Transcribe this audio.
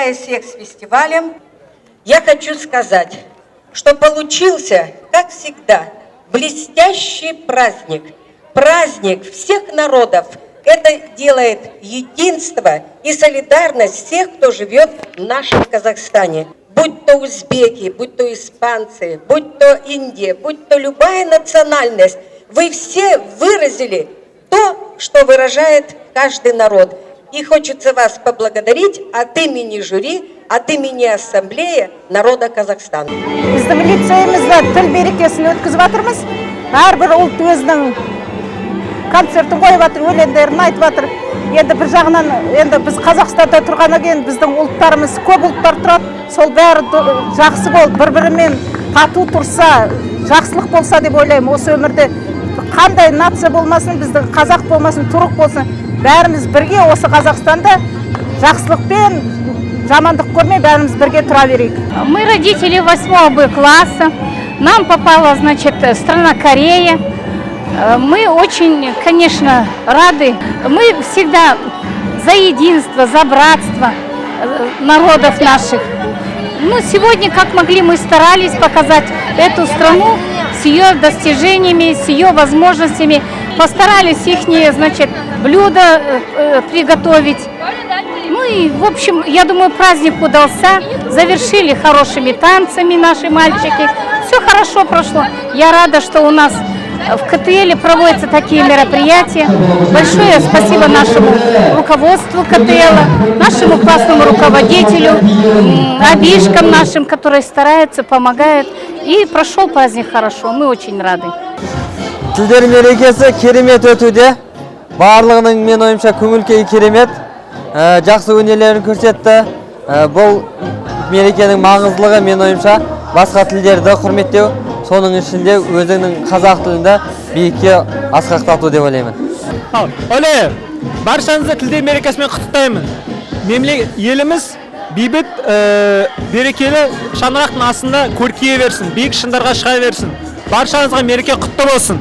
поздравляя всех с фестивалем. Я хочу сказать, что получился, как всегда, блестящий праздник. Праздник всех народов. Это делает единство и солидарность всех, кто живет в нашем Казахстане. Будь то узбеки, будь то испанцы, будь то Индия, будь то любая национальность. Вы все выразили то, что выражает каждый народ. И хочется вас поблагодарить от имени жюри, от имени Ассамблеи народа Казахстана. Біздің лицейімізде тіл мерекесін өткізіп жатырмыз. Әрбір ұлт өзінің концертін қойып жатыр, өлеңдерін айтып жатыр. Енді бір жағынан, енді біз Қазақстанда тұрғаннан кейін біздің ұлттарымыз көп ұлттар тұрады. Сол бәрі жақсы болып, бір-бірімен тату тұрса, жақсылық болса деп ойлаймын. Осы өмірде қандай нация болмасын, біздің қазақ болмасын, түрік болсын, бәріміз бірге осы Қазақстанда жақсылықпен, жамандық көрмей бәріміз бірге тұра берейік. Мы родители 8 Б класса. Нам попала, значит, страна Корея. Мы очень, конечно, рады. Мы всегда за единство, за братство народов наших. Ну, сегодня, как могли, мы старались показать эту страну с ее достижениями, с ее возможностями. Постарались их, значит, блюда приготовить. Ну и, в общем, я думаю, праздник удался. Завершили хорошими танцами наши мальчики. Все хорошо прошло. Я рада, что у нас в КТЛ проводятся такие мероприятия. Большое спасибо нашему руководству КТЛ, нашему классному руководителю, обижкам нашим, которые стараются, помогают. И прошел праздник хорошо. Мы очень рады. Тілдер мерекесі керемет өтуде. Барлығының мен ойымша көңіл-күйі керемет. Жақсы өнерлерін көрсетті. Бұл мерекенің маңыздылығы мен ойымша басқа тілдерді құрметтеу, соның ішінде өзіңнің қазақ тілінде биікке асқақтату деп ойлаймын. Оле, баршаңызды тілдер мерекесімен құттықтаймын. Еліміз бейбіт, берекелі шаңырақтың астында көркейе берсін, биік шыңдарға шыға берсін. Баршаңызға мереке құтты болсын.